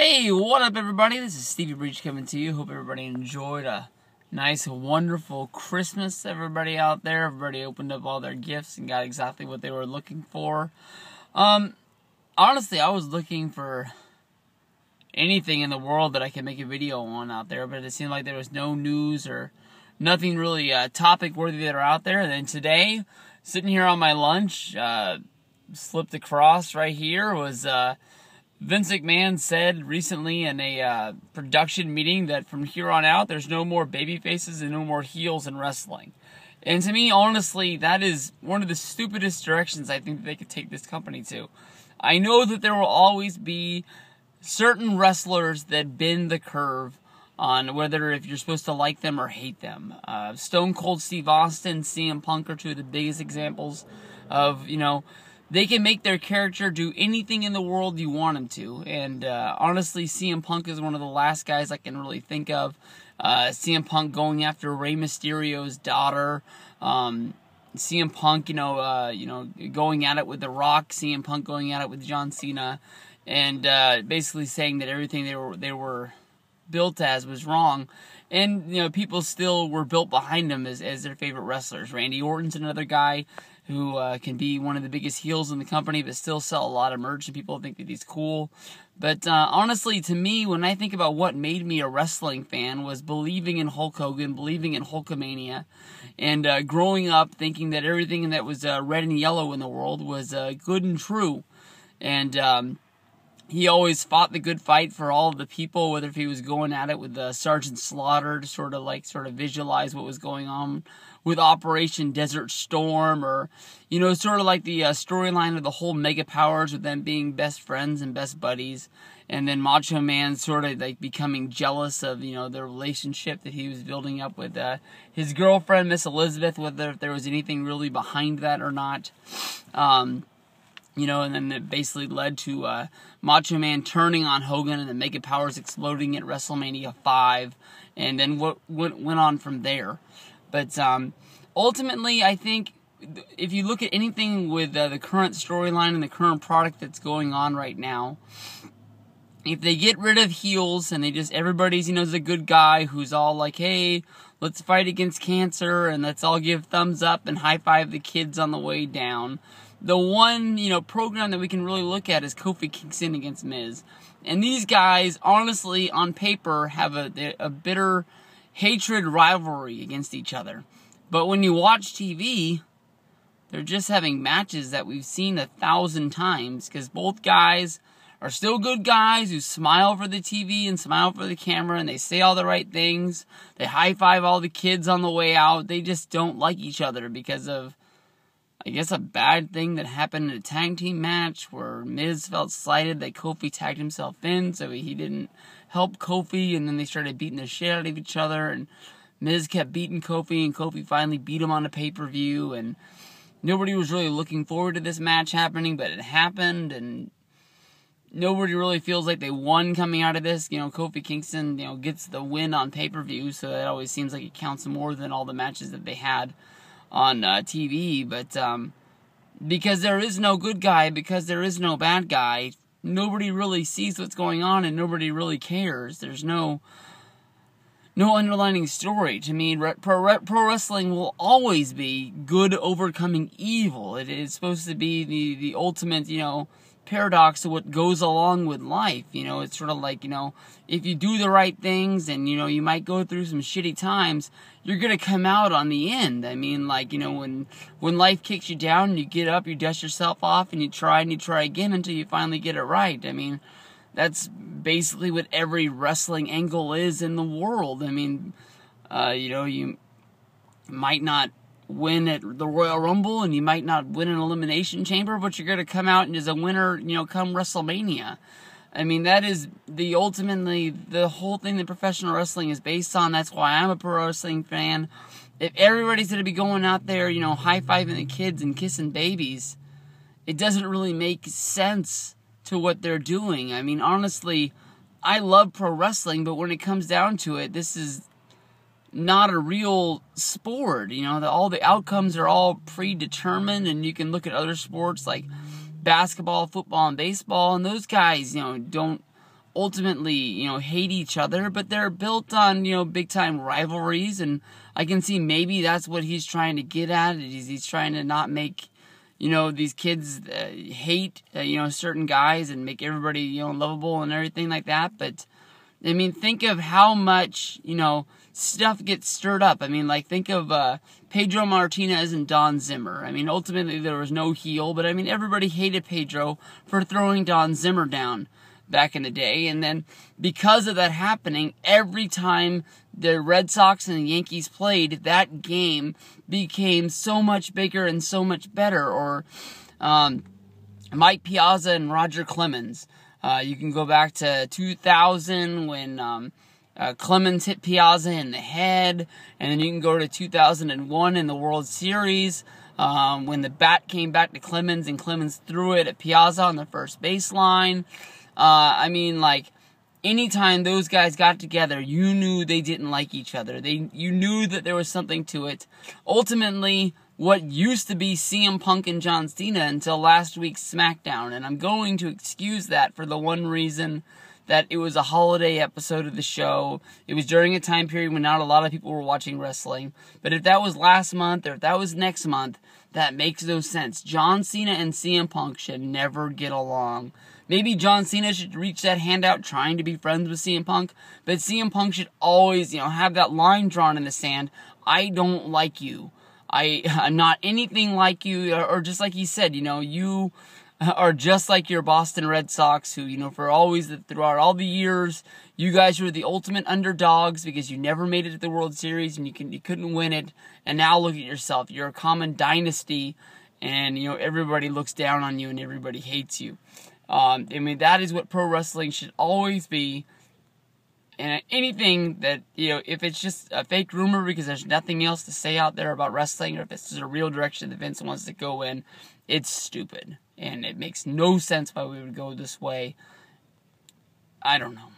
Hey, what up everybody? This is Stevie Breach coming to you. Hope everybody enjoyed a nice, wonderful Christmas. Everybody out there, everybody opened up all their gifts and got exactly what they were looking for. Honestly, I was looking for anything in the world that I could make a video on out there, but it seemed like there was no news or nothing really topic worthy that are out there. And then today, sitting here on my lunch, slipped across right here was Vince McMahon said recently in a production meeting that from here on out, there's no more babyfaces and no more heels in wrestling. And to me, honestly, that is one of the stupidest directions I think that they could take this company to. I know that there will always be certain wrestlers that bend the curve on whether if you're supposed to like them or hate them. Stone Cold Steve Austin, CM Punk are two of the biggest examples of, they can make their character do anything in the world you want them to. And honestly, CM Punk is one of the last guys I can really think of. CM Punk going after Rey Mysterio's daughter. CM Punk, going at it with The Rock. CM Punk going at it with John Cena. And basically saying that everything they were built as was wrong. And, people still were built behind them as their favorite wrestlers. Randy Orton's another guy who can be one of the biggest heels in the company, but still sell a lot of merch, and people think that he's cool. But honestly, to me, when I think about what made me a wrestling fan, was believing in Hulk Hogan, believing in Hulkamania, and growing up thinking that everything that was red and yellow in the world was good and true. And he always fought the good fight for all of the people, whether if he was going at it with Sergeant Slaughter to sort of visualize what was going on with Operation Desert Storm, or, sort of like the storyline of the whole Mega Powers with them being best friends and best buddies, and then Macho Man sort of like becoming jealous of, the relationship that he was building up with his girlfriend, Miss Elizabeth, whether if there was anything really behind that or not. And then it basically led to Macho Man turning on Hogan and the Mega Powers exploding at WrestleMania 5, and then what went on from there. But ultimately, I think if you look at anything with the current storyline and the current product that's going on right now, if they get rid of heels and everybody's, is a good guy who's all like, hey, let's fight against cancer and let's all give thumbs up and high five the kids on the way down. The one, program that we can really look at is Kofi Kingston against Miz. And these guys, honestly, on paper, have a bitter hatred rivalry against each other. But when you watch TV, they're just having matches that we've seen 1,000 times, because both guys are still good guys who smile for the TV and smile for the camera, and they say all the right things. They high-five all the kids on the way out. They just don't like each other because of, I guess, a bad thing that happened in a tag team match where Miz felt slighted that Kofi tagged himself in, so he didn't help Kofi, and then they started beating the shit out of each other, and Miz kept beating Kofi, and Kofi finally beat him on a pay-per-view, and nobody was really looking forward to this match happening, but it happened, and nobody really feels like they won coming out of this. Kofi Kingston, gets the win on pay-per-view, so it always seems like it counts more than all the matches that they had on TV, but because there is no good guy, because there is no bad guy, nobody really sees what's going on and nobody really cares. There's no underlining story. To me, pro wrestling will always be good overcoming evil. It is supposed to be the ultimate, paradox of what goes along with life. It's sort of like, if you do the right things and, you might go through some shitty times, you're going to come out on the end. I mean, like, when life kicks you down and you get up, you dust yourself off and you try again until you finally get it right. I mean, that's basically what every wrestling angle is in the world. I mean, you might not win at the Royal Rumble and you might not win an Elimination Chamber, but you're going to come out and as a winner, come WrestleMania. I mean, that is ultimately the whole thing that professional wrestling is based on. That's why I'm a pro wrestling fan. If everybody's going to be going out there, high-fiving the kids and kissing babies, it doesn't really make sense to what they're doing. I mean, honestly, I love pro wrestling, but when it comes down to it, this is not a real sport. All the outcomes are all predetermined, and you can look at other sports like basketball, football, and baseball, and those guys, don't ultimately, hate each other, but they're built on, big time rivalries, and I can see maybe that's what he's trying to get at. He's trying to not make, these kids hate, certain guys and make everybody, lovable and everything like that. But, I mean, think of how much, stuff gets stirred up. I mean, like, think of Pedro Martinez and Don Zimmer. I mean, ultimately there was no heel, but I mean, everybody hated Pedro for throwing Don Zimmer down back in the day. And then because of that happening, every time the Red Sox and the Yankees played, that game became so much bigger and so much better. Or Mike Piazza and Roger Clemens. You can go back to 2000 when Clemens hit Piazza in the head, and then you can go to 2001 in the World Series when the bat came back to Clemens and Clemens threw it at Piazza on the first baseline. I mean, like, anytime those guys got together, you knew they didn't like each other. You knew that there was something to it. Ultimately, what used to be CM Punk and John Cena until last week's SmackDown, and I'm going to excuse that for the one reason that it was a holiday episode of the show. It was during a time period when not a lot of people were watching wrestling. But if that was last month or if that was next month, that makes no sense. John Cena and CM Punk should never get along. Maybe John Cena should reach that hand out trying to be friends with CM Punk, but CM Punk should always, have that line drawn in the sand. I don't like you. I'm not anything like you, or just like he said, you are just like your Boston Red Sox, who, throughout all the years, you guys were the ultimate underdogs because you never made it to the World Series and you couldn't win it. And now look at yourself. You're a common dynasty, and, everybody looks down on you and everybody hates you. I mean, that is what pro wrestling should always be. And anything that, if it's just a fake rumor because there's nothing else to say out there about wrestling, or if this is a real direction that Vince wants to go in, it's stupid. And it makes no sense why we would go this way. I don't know.